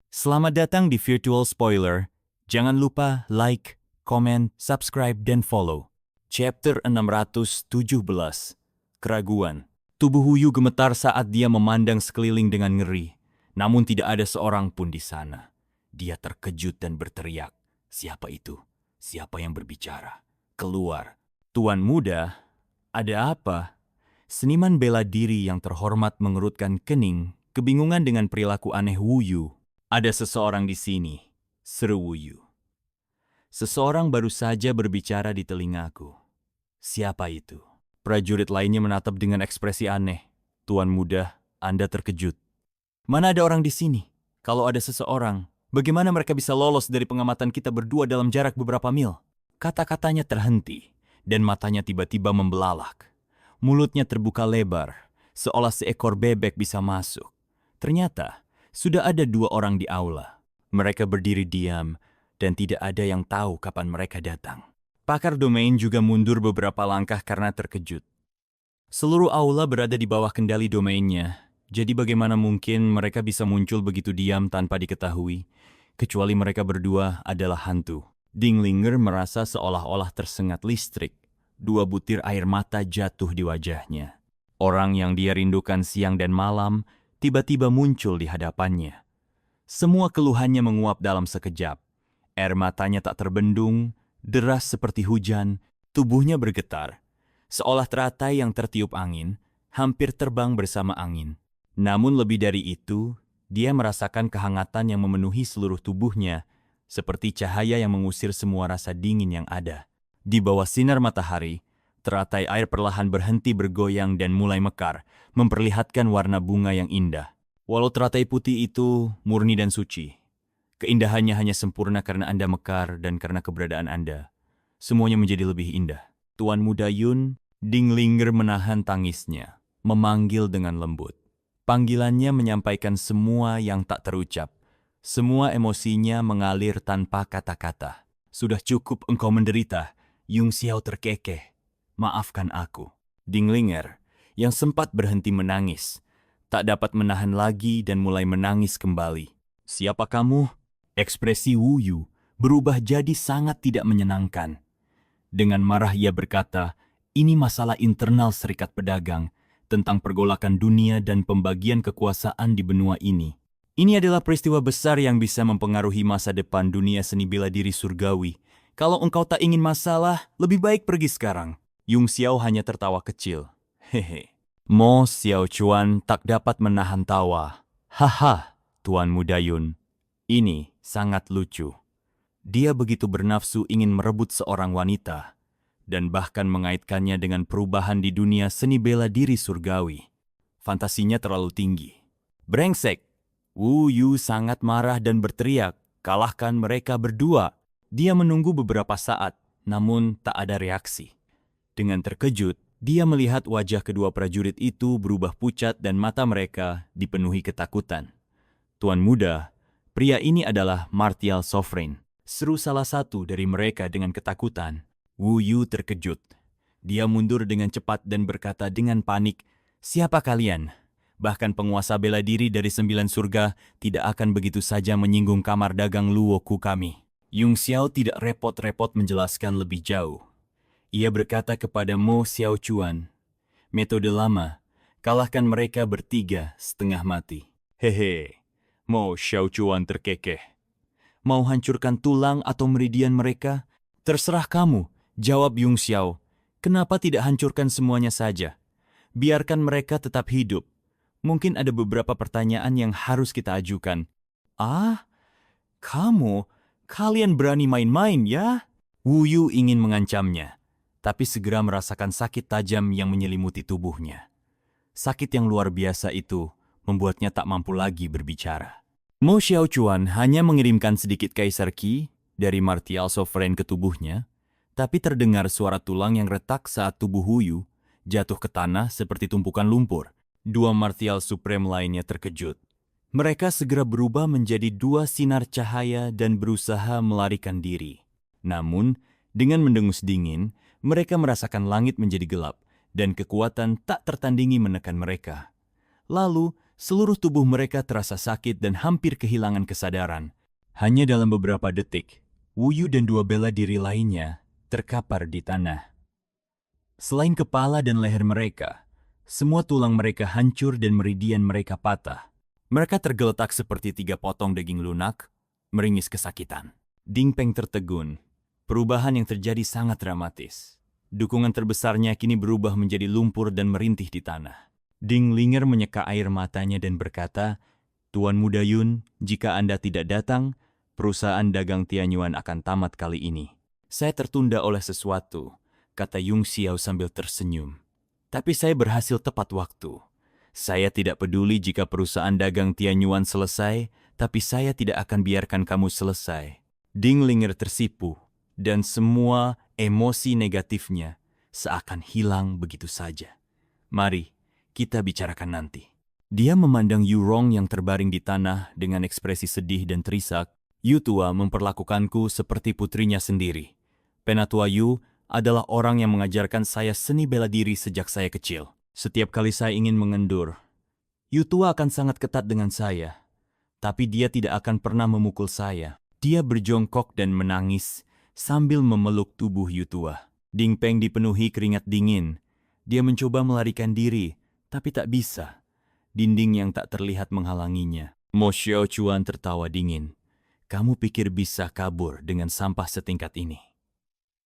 Selamat datang di Virtual Spoiler. Jangan lupa like, komen, subscribe, dan follow. Chapter 617, Keraguan. Tubuh Wuyu gemetar saat dia memandang sekeliling dengan ngeri. Namun tidak ada seorang pun di sana. Dia terkejut dan berteriak. Siapa itu? Siapa yang berbicara? Keluar. Tuan muda, ada apa? Seniman bela diri yang terhormat mengerutkan kening, kebingungan dengan perilaku aneh Wuyu. Ada seseorang di sini, seru Wuyu. Seseorang baru saja berbicara di telingaku. Siapa itu? Prajurit lainnya menatap dengan ekspresi aneh. Tuan muda, Anda terkejut. Mana ada orang di sini? Kalau ada seseorang, bagaimana mereka bisa lolos dari pengamatan kita berdua dalam jarak beberapa mil? Kata-katanya terhenti, dan matanya tiba-tiba membelalak. Mulutnya terbuka lebar, seolah seekor bebek bisa masuk. Ternyata, sudah ada dua orang di aula. Mereka berdiri diam, dan tidak ada yang tahu kapan mereka datang. Pakar domain juga mundur beberapa langkah karena terkejut. Seluruh aula berada di bawah kendali domainnya, jadi bagaimana mungkin mereka bisa muncul begitu diam tanpa diketahui, kecuali mereka berdua adalah hantu. Dinglinger merasa seolah-olah tersengat listrik. 2 butir air mata jatuh di wajahnya. Orang yang dia rindukan siang dan malam tiba-tiba muncul di hadapannya. Semua keluhannya menguap dalam sekejap. Air matanya tak terbendung, deras seperti hujan, tubuhnya bergetar. Seolah teratai yang tertiup angin, hampir terbang bersama angin. Namun lebih dari itu, dia merasakan kehangatan yang memenuhi seluruh tubuhnya, seperti cahaya yang mengusir semua rasa dingin yang ada. Di bawah sinar matahari, teratai air perlahan berhenti bergoyang dan mulai mekar, memperlihatkan warna bunga yang indah. Walau teratai putih itu murni dan suci, keindahannya hanya sempurna karena Anda mekar dan karena keberadaan Anda. Semuanya menjadi lebih indah. Tuan muda Yun, Dinglinger menahan tangisnya, memanggil dengan lembut. Panggilannya menyampaikan semua yang tak terucap. Semua emosinya mengalir tanpa kata-kata. Sudah cukup engkau menderita, Yung Xiao terkekeh. Maafkan aku. Dinglinger, yang sempat berhenti menangis, tak dapat menahan lagi dan mulai menangis kembali. Siapa kamu? Ekspresi Wuyu berubah jadi sangat tidak menyenangkan. Dengan marah ia berkata, ini masalah internal Serikat Pedagang tentang pergolakan dunia dan pembagian kekuasaan di benua ini. Ini adalah peristiwa besar yang bisa mempengaruhi masa depan dunia seni bela diri surgawi. Kalau engkau tak ingin masalah, lebih baik pergi sekarang. Yung Xiao hanya tertawa kecil. Hehe. Mo Xiao Chuan tak dapat menahan tawa. Haha, Tuan Muda Yun. Ini sangat lucu. Dia begitu bernafsu ingin merebut seorang wanita, dan bahkan mengaitkannya dengan perubahan di dunia seni bela diri surgawi. Fantasinya terlalu tinggi. Brengsek! Wu Yu sangat marah dan berteriak, kalahkan mereka berdua. Dia menunggu beberapa saat, namun tak ada reaksi. Dengan terkejut, dia melihat wajah kedua prajurit itu berubah pucat dan mata mereka dipenuhi ketakutan. Tuan muda, pria ini adalah Martial Sovereign. Seru salah satu dari mereka dengan ketakutan. Wu Yu terkejut. Dia mundur dengan cepat dan berkata dengan panik, siapa kalian? Bahkan penguasa bela diri dari 9 surga tidak akan begitu saja menyinggung kamar dagang Luoku kami. Yung Xiao tidak repot-repot menjelaskan lebih jauh. Ia berkata kepada Mo Xiao Chuan, metode lama, kalahkan mereka bertiga setengah mati. Hehe, Mo Xiao Chuan terkekeh. Mau hancurkan tulang atau meridian mereka? Terserah kamu, jawab Yung Xiao. Kenapa tidak hancurkan semuanya saja? Biarkan mereka tetap hidup. Mungkin ada beberapa pertanyaan yang harus kita ajukan. Ah, kalian berani main-main ya? Wu Yu ingin mengancamnya, tapi segera merasakan sakit tajam yang menyelimuti tubuhnya. Sakit yang luar biasa itu membuatnya tak mampu lagi berbicara. Mo Xiao Chuan hanya mengirimkan sedikit Kaisar Qi dari Martial Sovereign ke tubuhnya, tapi terdengar suara tulang yang retak saat tubuh Wu Yu jatuh ke tanah seperti tumpukan lumpur. Dua Martial Supreme lainnya terkejut. Mereka segera berubah menjadi 2 sinar cahaya dan berusaha melarikan diri. Namun, dengan mendengus dingin, mereka merasakan langit menjadi gelap dan kekuatan tak tertandingi menekan mereka. Lalu, Seluruh tubuh mereka terasa sakit dan hampir kehilangan kesadaran. Hanya dalam beberapa detik, Wu Yu dan dua bela diri lainnya terkapar di tanah. Selain kepala dan leher mereka, semua tulang mereka hancur dan meridian mereka patah. Mereka tergeletak seperti 3 potong daging lunak, meringis kesakitan. Ding Peng tertegun. Perubahan yang terjadi sangat dramatis. Dukungan terbesarnya kini berubah menjadi lumpur dan merintih di tanah. Ding Linger menyeka air matanya dan berkata, "Tuan Muda Yun, jika Anda tidak datang, perusahaan dagang Tianyuan akan tamat kali ini." "Saya tertunda oleh sesuatu," kata Yung Xiao sambil tersenyum. "Tapi saya berhasil tepat waktu. Saya tidak peduli jika perusahaan dagang Tianyuan selesai, tapi saya tidak akan biarkan kamu selesai." Ding Linger tersipu, dan semua emosi negatifnya seakan hilang begitu saja. "Mari, kita bicarakan nanti." Dia memandang Yu Rong yang terbaring di tanah dengan ekspresi sedih dan terisak. "Yu tua memperlakukanku seperti putrinya sendiri. Penatua Yu adalah orang yang mengajarkan saya seni bela diri sejak saya kecil. Setiap kali saya ingin mengendur, Yu tua akan sangat ketat dengan saya. Tapi dia tidak akan pernah memukul saya." Dia berjongkok dan menangis sambil memeluk tubuh Yu tua. Ding Peng dipenuhi keringat dingin. Dia mencoba melarikan diri, tapi tak bisa. Dinding yang tak terlihat menghalanginya. Mo Xiaochuan tertawa dingin. "Kamu pikir bisa kabur dengan sampah setingkat ini?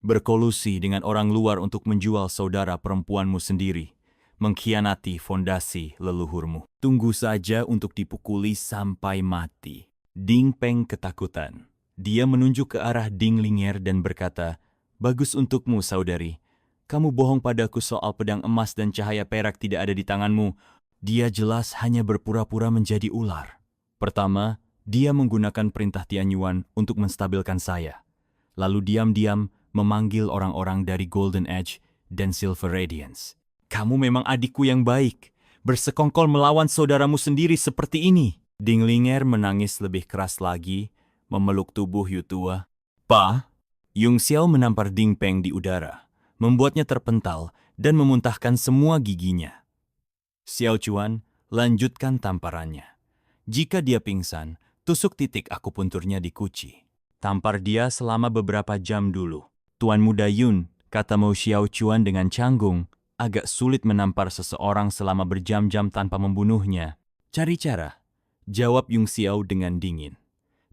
Berkolusi dengan orang luar untuk menjual saudara perempuanmu sendiri, mengkhianati fondasi leluhurmu. Tunggu saja untuk dipukuli sampai mati." Ding Peng ketakutan. Dia menunjuk ke arah Ding Linger dan berkata, "Bagus untukmu, saudari. Kamu bohong padaku soal pedang emas dan cahaya perak tidak ada di tanganmu. Dia jelas hanya berpura-pura menjadi ular. Pertama, dia menggunakan perintah Tianyuan untuk menstabilkan saya. Lalu diam-diam memanggil orang-orang dari Golden Edge dan Silver Radiance. Kamu memang adikku yang baik. Bersekongkol melawan saudaramu sendiri seperti ini." Ding Linger menangis lebih keras lagi, memeluk tubuh Yu tua. "Pa!" Yung Xiao menampar Ding Peng di udara, membuatnya terpental dan memuntahkan semua giginya. "Xiao Chuan, lanjutkan tamparannya. Jika dia pingsan, tusuk titik akupunturnya di kuci. Tampar dia selama beberapa jam dulu." "Tuan Muda Yun," kata Mo Xiao Chuan dengan canggung, "agak sulit menampar seseorang selama berjam-jam tanpa membunuhnya." "Cari cara," jawab Yung Xiao dengan dingin.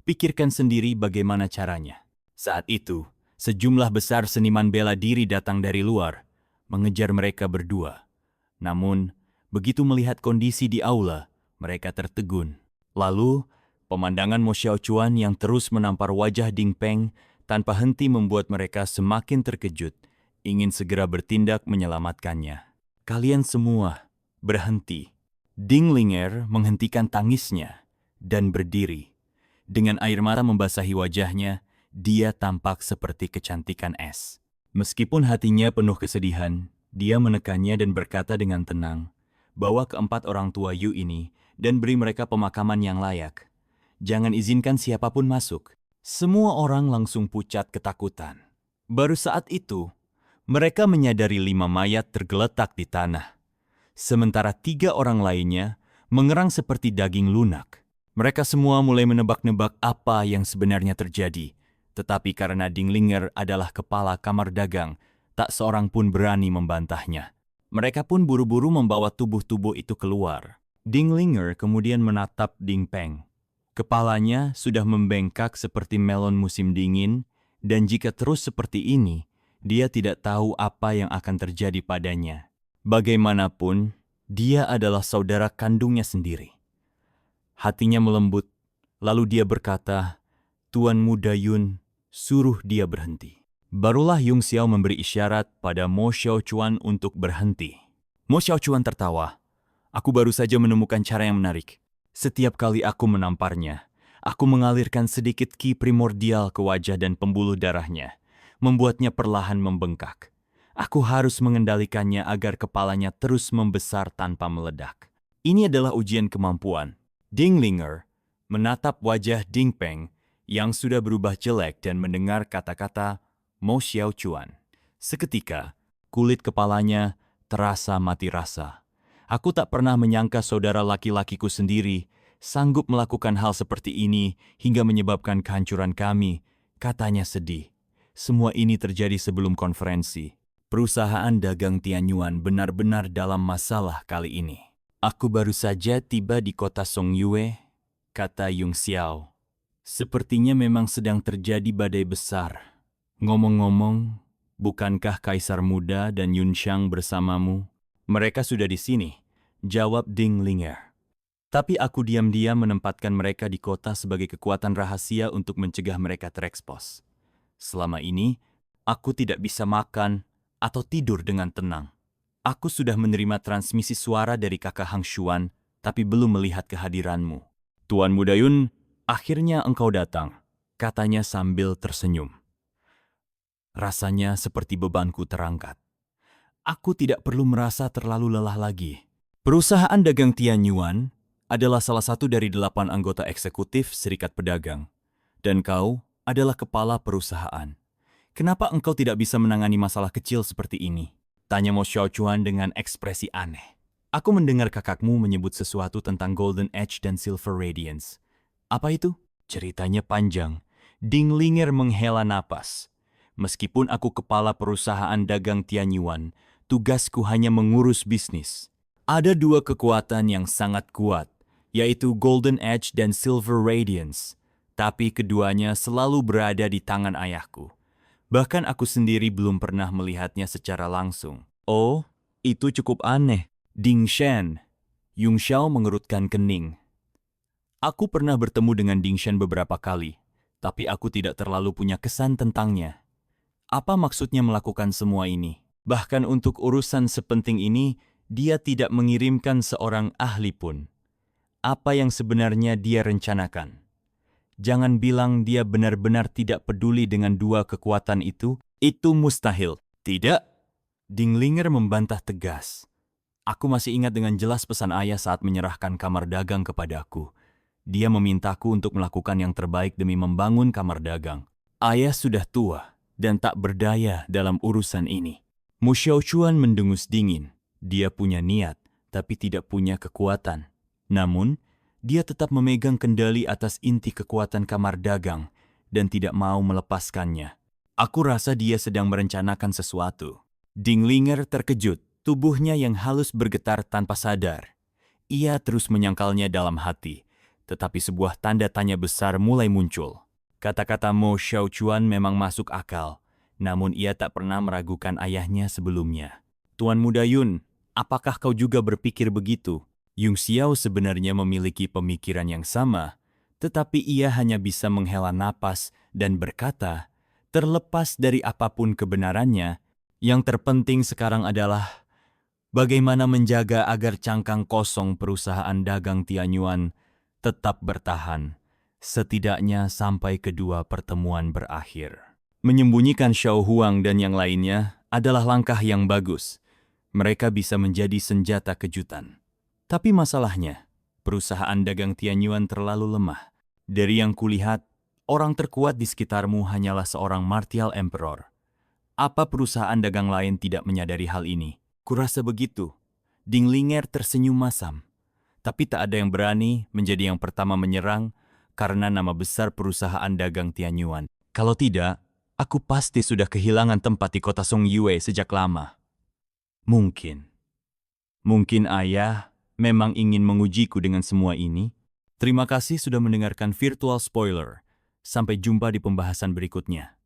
"Pikirkan sendiri bagaimana caranya." Saat itu, sejumlah besar seniman bela diri datang dari luar, mengejar mereka berdua. Namun, begitu melihat kondisi di aula, mereka tertegun. Lalu, pemandangan Mo Xiaochuan yang terus menampar wajah Ding Peng tanpa henti membuat mereka semakin terkejut, ingin segera bertindak menyelamatkannya. "Kalian semua, berhenti." Ding Linger menghentikan tangisnya dan berdiri. Dengan air mata membasahi wajahnya, dia tampak seperti kecantikan es. Meskipun hatinya penuh kesedihan, dia menekannya dan berkata dengan tenang, "Bawa keempat orang tua Yu ini dan beri mereka pemakaman yang layak. Jangan izinkan siapapun masuk." Semua orang langsung pucat ketakutan. Baru saat itu, mereka menyadari 5 mayat tergeletak di tanah. Sementara 3 orang lainnya mengerang seperti daging lunak. Mereka semua mulai menebak-nebak apa yang sebenarnya terjadi. Tetapi karena Ding Linger adalah kepala kamar dagang, tak seorang pun berani membantahnya. Mereka pun buru-buru membawa tubuh-tubuh itu keluar. Ding Linger kemudian menatap Ding Peng. Kepalanya sudah membengkak seperti melon musim dingin, dan jika terus seperti ini, dia tidak tahu apa yang akan terjadi padanya. Bagaimanapun, dia adalah saudara kandungnya sendiri. Hatinya melembut, lalu dia berkata, "Tuan Muda Yun, suruh dia berhenti." Barulah Yung Xiao memberi isyarat pada Mo Xiaochuan untuk berhenti. Mo Xiaochuan tertawa. "Aku baru saja menemukan cara yang menarik. Setiap kali aku menamparnya, aku mengalirkan sedikit ki primordial ke wajah dan pembuluh darahnya, membuatnya perlahan membengkak. Aku harus mengendalikannya agar kepalanya terus membesar tanpa meledak. Ini adalah ujian kemampuan." Ding Linger menatap wajah Ding Peng yang sudah berubah jelek dan mendengar kata-kata Mo Xiaochuan. Seketika, kulit kepalanya terasa mati rasa. Aku tak pernah menyangka saudara laki-lakiku sendiri sanggup melakukan hal seperti ini hingga menyebabkan kehancuran kami, katanya sedih. Semua ini terjadi sebelum konferensi. Perusahaan dagang Tianyuan benar-benar dalam masalah kali ini. Aku baru saja tiba di kota Songyue, kata Yung Xiao. Sepertinya memang sedang terjadi badai besar. Ngomong-ngomong, bukankah Kaisar Muda dan Yunxiang bersamamu? Mereka sudah di sini, jawab Ding Linger. Tapi aku diam-diam menempatkan mereka di kota sebagai kekuatan rahasia untuk mencegah mereka terekspos. Selama ini, aku tidak bisa makan atau tidur dengan tenang. Aku sudah menerima transmisi suara dari kakak Hang Xuan, tapi belum melihat kehadiranmu. Tuan Muda Yun, akhirnya engkau datang, katanya sambil tersenyum. Rasanya seperti bebanku terangkat. Aku tidak perlu merasa terlalu lelah lagi. Perusahaan dagang Tianyuan adalah salah satu dari 8 anggota eksekutif Serikat Pedagang. Dan kau adalah kepala perusahaan. Kenapa engkau tidak bisa menangani masalah kecil seperti ini? Tanya Mo Xiaochuan dengan ekspresi aneh. Aku mendengar kakakmu menyebut sesuatu tentang Golden Edge dan Silver Radiance. Apa itu? Ceritanya panjang. Ding Linger menghela napas. Meskipun aku kepala perusahaan dagang Tianyuan, tugasku hanya mengurus bisnis. Ada 2 kekuatan yang sangat kuat, yaitu Golden Edge dan Silver Radiance. Tapi keduanya selalu berada di tangan ayahku. Bahkan aku sendiri belum pernah melihatnya secara langsung. Oh, itu cukup aneh. Ding Shen. Yung Xiao mengerutkan kening. Aku pernah bertemu dengan Ding Shen beberapa kali, tapi aku tidak terlalu punya kesan tentangnya. Apa maksudnya melakukan semua ini? Bahkan untuk urusan sepenting ini, dia tidak mengirimkan seorang ahli pun. Apa yang sebenarnya dia rencanakan? Jangan bilang dia benar-benar tidak peduli dengan 2 kekuatan itu mustahil. Tidak, Ding Linger membantah tegas. Aku masih ingat dengan jelas pesan ayah saat menyerahkan kamar dagang kepadaku. Dia memintaku untuk melakukan yang terbaik demi membangun kamar dagang. Ayah sudah tua dan tak berdaya dalam urusan ini. Mu Xiaochuan mendengus dingin. Dia punya niat, tapi tidak punya kekuatan. Namun, dia tetap memegang kendali atas inti kekuatan kamar dagang dan tidak mau melepaskannya. Aku rasa dia sedang merencanakan sesuatu. Ding Linger terkejut, tubuhnya yang halus bergetar tanpa sadar. Ia terus menyangkalnya dalam hati, tetapi sebuah tanda tanya besar mulai muncul. Kata-kata Mo Xiaochuan memang masuk akal, namun ia tak pernah meragukan ayahnya sebelumnya. Tuan Muda Yun, apakah kau juga berpikir begitu? Yung Xiao sebenarnya memiliki pemikiran yang sama, tetapi ia hanya bisa menghela napas dan berkata, terlepas dari apapun kebenarannya, yang terpenting sekarang adalah bagaimana menjaga agar cangkang kosong perusahaan dagang Tianyuan tetap bertahan, setidaknya sampai kedua pertemuan berakhir. Menyembunyikan Xiao Huang dan yang lainnya adalah langkah yang bagus. Mereka bisa menjadi senjata kejutan. Tapi masalahnya, perusahaan dagang Tianyuan terlalu lemah. Dari yang kulihat, orang terkuat di sekitarmu hanyalah seorang Martial Emperor. Apa perusahaan dagang lain tidak menyadari hal ini? Kurasa begitu. Ding Linger tersenyum masam. Tapi tak ada yang berani menjadi yang pertama menyerang karena nama besar perusahaan dagang Tianyuan. Kalau tidak, aku pasti sudah kehilangan tempat di kota Songyue sejak lama. Mungkin ayah memang ingin mengujiku dengan semua ini. Terima kasih sudah mendengarkan Virtual Spoiler. Sampai jumpa di pembahasan berikutnya.